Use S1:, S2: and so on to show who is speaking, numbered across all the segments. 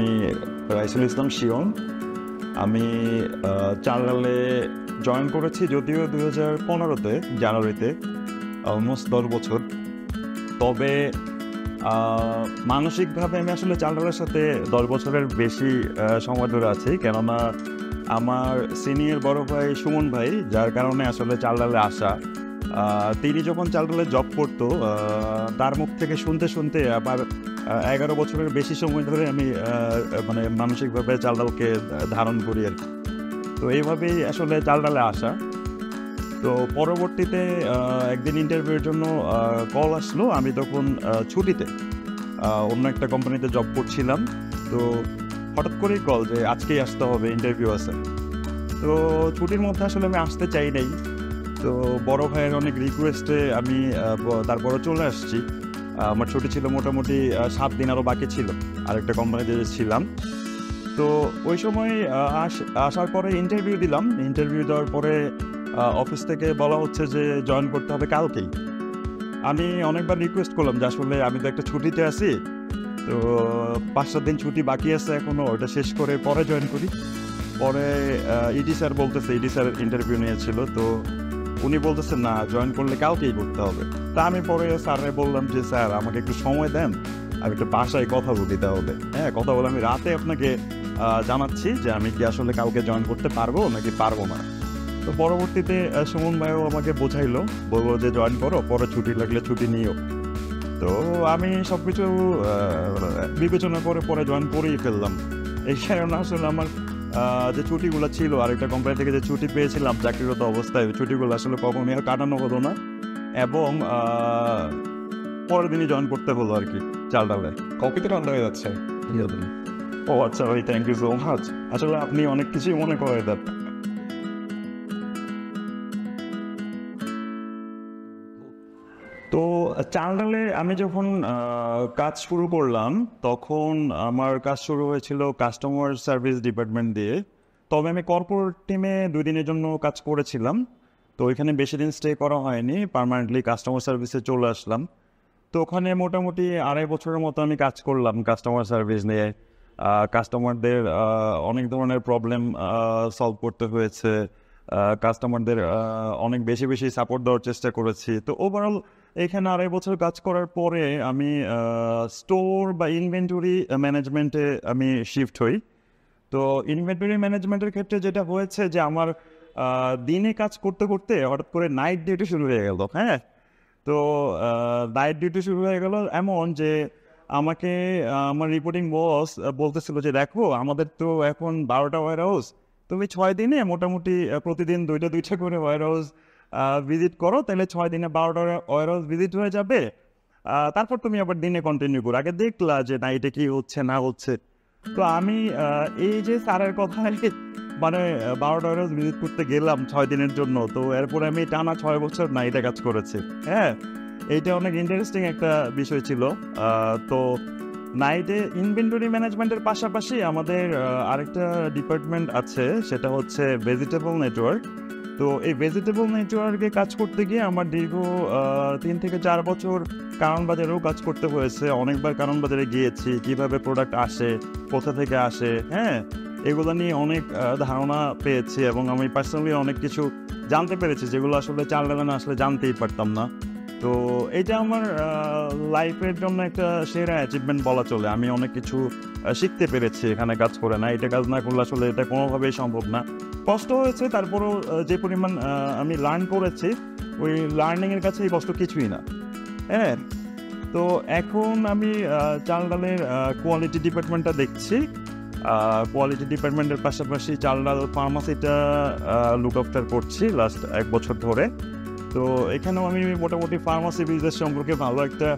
S1: আমি রাইসুল ইসলাম শিওন। আমি চারলালে জয়েন করেছি যদিও 2015-তে জানুয়ারিতে, অলমোস্ট 10 বছর। তবে মানসিকভাবে আমি আসলে চারলালের সাথে 10 বছরের বেশি সময় ধরে আছি, কেননা আমার সিনিয়র বড় ভাই সুমন ভাই, যার কারণে আসলে চারলালে আসা, তিনি যখন চারলালে জব করতো তার মুখ থেকে শুনতে শুনতে আবার 11 বছরের বেশি সময় ধরে আমি মানে মানসিকভাবে চালডালকে ধারণ করি আর কি। তো এইভাবেই আসলে চালডালে আসা। তো পরবর্তীতে একদিন ইন্টারভিউর জন্য কল আসলো। আমি তখন ছুটিতে অন্য একটা কোম্পানিতে জব করছিলাম। তো হঠাৎ করেই কল যে আজকেই আসতে হবে, ইন্টারভিউ আছে। তো ছুটির মধ্যে আসলে আমি আসতে চাই নাই। তো বড় ভাইয়ের অনেক রিকোয়েস্টে আমি তারপরে চলে আসছি। আমার ছুটি ছিল মোটামুটি 7 দিন আরও বাকি ছিল আরেকটা কোম্পানিতে ছিলাম। তো ওই সময় আসার পরে ইন্টারভিউ দিলাম। ইন্টারভিউ দেওয়ার পরে অফিস থেকে বলা হচ্ছে যে জয়েন করতে হবে কালকেই। আমি অনেকবার রিকোয়েস্ট করলাম যে আসলে আমি তো একটা ছুটিতে আছি, তো 5-7 দিন ছুটি বাকি আছে এখনও, ওটা শেষ করে পরে জয়েন করি। পরে ইডি স্যার বলতেছে, ইডি স্যার ইন্টারভিউ নিয়েছিল, তো উনি বলতেছেন না, জয়েন করলে কালকেই করতে হবে। তা আমি পরে স্যারে বললাম যে স্যার আমাকে একটু সময় দেন, আমি একটু বাসায় কথা বলি তাহলে। হ্যাঁ, কথা বলে আমি রাতে আপনাকে জানাচ্ছি যে আমি কি আসলে কাউকে জয়েন করতে পারবো নাকি পারবো না। তো পরবর্তীতে সুমন ভাইও আমাকে বোঝাইলো, বলবো যে জয়েন করো, পরে ছুটি লাগলে ছুটি নিও। তো আমি সব কিছু বিবেচনা করে পরে জয়েন করেই ফেললাম। এই কারণে আসলে আমার যে ছুটিগুলো ছিল আরেকটা কোম্পানি থেকে যে ছুটি পেয়েছিলাম চাকরিগত অবস্থায়, ওই ছুটিগুলো আসলে কখনোই আর কাটানো হলো না, এবং পরের দিনই জয়েন করতে হলো আর কি চালডালে।
S2: কপিতে ঠান্ডা হয়ে যাচ্ছে।
S1: ও আচ্ছা ভাই, থ্যাংক ইউ সো মাচ। আসলে আপনি অনেক কিছুই মনে করে দেন। তো চালডালে আমি যখন কাজ শুরু করলাম তখন আমার কাজ শুরু হয়েছিল কাস্টমার সার্ভিস ডিপার্টমেন্ট দিয়ে। তবে আমি কর্পোরেট টিমে 2 দিনের জন্য কাজ করেছিলাম। তো ওইখানে বেশি দিন স্টে করা হয়নি, পার্মানেন্টলি কাস্টমার সার্ভিসে চলে আসলাম। তো ওখানে মোটামুটি 2.5 বছরের মতো আমি কাজ করলাম কাস্টমার সার্ভিস নিয়ে। কাস্টমারদের অনেক ধরনের প্রবলেম সলভ করতে হয়েছে, কাস্টমারদের অনেক বেশি বেশি সাপোর্ট দেওয়ার চেষ্টা করেছি। তো ওভারঅল এখানে 2.5 বছর কাজ করার পরে আমি স্টোর বা ইনভেন্টরি ম্যানেজমেন্টে আমি শিফট হই। তো ইনভেন্টরি ম্যানেজমেন্টের ক্ষেত্রে যেটা হয়েছে যে আমার দিনে কাজ করতে করতে হঠাৎ করে নাইট ডিউটি শুরু হয়ে গেল। হ্যাঁ, তো নাইট ডিউটি শুরু হয়ে গেল এমন যে আমাকে আমার রিপোর্টিং বস বলতেছিল যে দেখো আমাদের তো এখন 12টা ওয়্যার হাউস, তুমি 6 দিনে মোটামুটি প্রতিদিন 2টা করে ওয়্যার হাউস ভিজিট করো, তাহলে 6 দিনে 12টা ওয়্যার হাউস ভিজিট হয়ে যাবে। তারপর তুমি আবার দিনে কন্টিনিউ করো, আগে দেখলা যে নাইটে কি হচ্ছে না হচ্ছে। তো আমি এই যে স্যারের কথায় মানে 12টা ওয়্যার হাউস ভিজিট করতে গেলাম 6 দিনের জন্য। তো এরপরে আমি টানা 6 বছর নাইটে কাজ করেছি। হ্যাঁ, এইটা অনেক ইন্টারেস্টিং একটা বিষয় ছিল। তো নাইটে ইনভেন্টরি ম্যানেজমেন্টের পাশাপাশি আমাদের আরেকটা ডিপার্টমেন্ট আছে, সেটা হচ্ছে ভেজিটেবল নেটওয়ার্ক। তো এই ভেজিটেবল নেটওয়ার্কে কাজ করতে গিয়ে আমার দীর্ঘ 3 থেকে 4 বছর কারণ বাজারেও কাজ করতে হয়েছে। অনেকবার কারণ বাজারে গিয়েছি, কিভাবে প্রোডাক্ট আসে, কোথা থেকে আসে, হ্যাঁ, এগুলো নিয়ে অনেক ধারণা পেয়েছি, এবং আমি পার্সোনালি অনেক কিছু জানতে পেরেছি যেগুলো আসলে চালডালে না আসলে জানতেই পারতাম না। তো এটা আমার লাইফের জন্য একটা সেরা অ্যাচিভমেন্ট বলা চলে। আমি অনেক কিছু শিখতে পেরেছি এখানে কাজ করে। না, এটা কাজ না করলে আসলে এটা কোনোভাবেই সম্ভব না। কষ্ট হয়েছে, তারপরেও যে পরিমাণ আমি লার্ন করেছি, ওই লার্নিংয়ের কাছে এই কষ্ট কিছুই না। হ্যাঁ, তো এখন আমি চালডালের কোয়ালিটি ডিপার্টমেন্টটা দেখছি। কোয়ালিটি ডিপার্টমেন্টের পাশাপাশি চালডাল ফার্মাসিটা লুক আফটার করছি লাস্ট 1 বছর ধরে। তো এখানেও আমি মোটামুটি ফার্মাসি বিজনেস সম্পর্কে ভালো একটা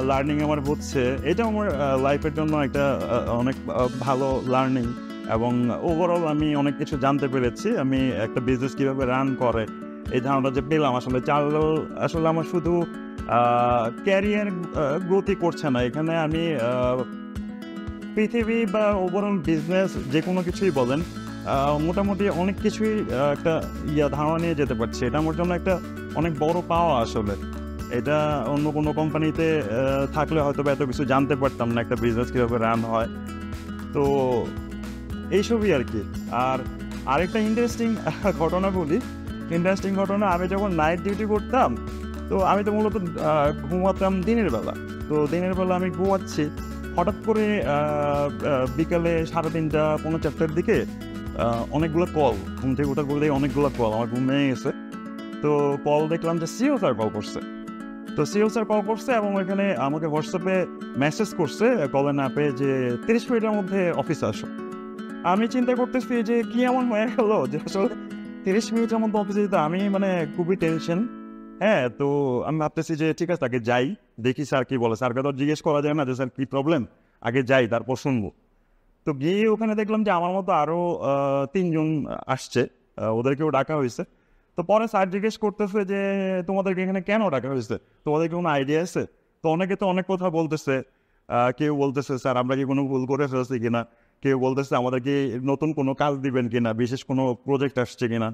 S1: লার্নিং আমার হচ্ছে। এটা আমার লাইফের জন্য একটা অনেক ভালো লার্নিং, এবং ওভারঅল আমি অনেক কিছু জানতে পেরেছি। আমি একটা বিজনেস কীভাবে রান করে এই ধারণাটা যে পেলাম, আসলে চালডাল আসলে আমার শুধু ক্যারিয়ার গ্রোথই করছে না, এখানে আমি পৃথিবী বা ওভারঅল বিজনেস যে কোনো কিছুই বলেন, মোটামুটি অনেক কিছুই একটা ধারণা নিয়ে যেতে পারছি। এটা আমার জন্য একটা অনেক বড় পাওয়া আসলে। এটা অন্য কোনো কোম্পানিতে থাকলে হয়তো বা এত কিছু জানতে পারতাম না, একটা বিজনেস কীভাবে রান হয়। তো এইসবই আর কি। আর আরেকটা ইন্টারেস্টিং ঘটনা বলি। ইন্টারেস্টিং ঘটনা, আমি যখন নাইট ডিউটি করতাম তো আমি তো মূলত ঘুমাতাম দিনের বেলা। তো দিনের বেলা আমি ঘুমাচ্ছি, হঠাৎ করে বিকালে 3:30 পৌনে 4টার দিকে অনেকগুলো কল, ঘুম থেকে ওঠার বললেই অনেকগুলো কল, আমার ঘুম ভেঙে গেছে। তো কল দেখলাম যে সিও স্যার কল করছে। তো সিও স্যার কল করছে এবং এখানে আমাকে হোয়াটসঅ্যাপে মেসেজ করছে কলে না পেয়ে যে 30 মিনিটের মধ্যে অফিসে আসো। আমি চিন্তা করতেছি যে কি এমন হয়ে গেল যে আসলে 30 মিনিটের মধ্যে অফিসে যেতে আমি মানে খুবই টেনশন। হ্যাঁ, তো আমি ভাবতেছি যে ঠিক আছে আগে যাই, দেখি স্যার কি বলে। স্যারকে তো জিজ্ঞেস করা যায় না যে স্যার কি প্রবলেম, আগে যাই তারপর শুনবো। তো গিয়ে ওখানে দেখলাম যে আমার মতো আরও 3জন আসছে, ওদেরকেও ডাকা হয়েছে। তো পরে স্যার জিজ্ঞেস করতেছে যে তোমাদেরকে এখানে কেন ডাকা হয়েছে, তোমাদের কি কোনো আইডিয়া আছে? তো অনেকে তো অনেক কথা বলতেছে। কেউ বলতেছে স্যার আমরা কি কোনো ভুল করে ফেলছি কিনা, কেউ বলতেছে আমাদেরকে নতুন কোনো কাজ দিবেন কিনা, বিশেষ কোনো প্রজেক্ট আসছে কিনা।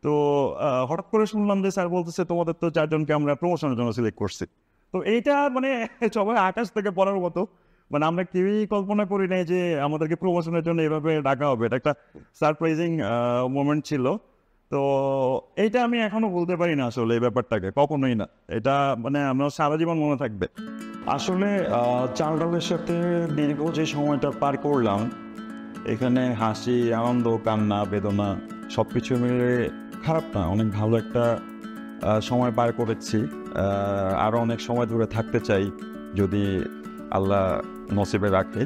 S1: তো হঠাৎ করে শুনলাম যে স্যার বলতেছে তোমাদের তো 4জনকে আমরা প্রমোশনের জন্য সিলেক্ট করছি। তো এইটা মানে সবাই আকাশ থেকে পড়ার মতো, মানে আমরা কেউই কল্পনা করি নাই যে আমাদেরকে প্রমোশনের জন্য এভাবে ডাকা হবে। এটা একটা সারপ্রাইজিং মোমেন্ট ছিল। তো এইটা আমি এখনো বলতে পারি না আসলে, এই ব্যাপারটাকে কখনোই না। এটা মানে আমরা সারা জীবন মনে থাকবে। আসলে চাল ডালের সাথে দীর্ঘ যে সময়টা পার করলাম, এখানে হাসি, আনন্দ, কান্না, বেদনা সব কিছু মিলে খারাপ না, অনেক ভালো একটা সময় পার করেছি। আরও অনেক সময় ধরে থাকতে চাই যদি আল্লাহ নসিবে রাখে।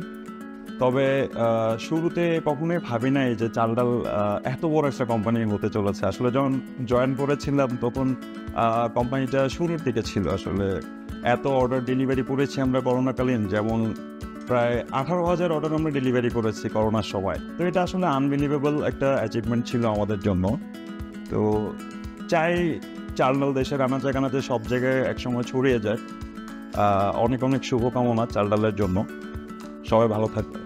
S1: তবে শুরুতে কখনোই ভাবি নাই যে চাল ডাল এত বড় একটা কোম্পানি হতে চলেছে। আসলে যখন জয়েন করেছিলাম তখন কোম্পানিটা শুরুর দিকে ছিল। আসলে এত অর্ডার ডেলিভারি করেছি আমরা করোনাকালীন, যেমন প্রায় 18,000 অর্ডার আমরা ডেলিভারি করেছি করোনার সময়। তো এটা আসলে আনবিলিভেবল একটা অ্যাচিভমেন্ট ছিল আমাদের জন্য। তো চাই চাল ডাল দেশের আনাচে কানাচে সব জায়গায় একসময় ছড়িয়ে যায়। অনেক অনেক শুভকামনা চাল ডালের জন্য। সবাই ভালো থাকবে।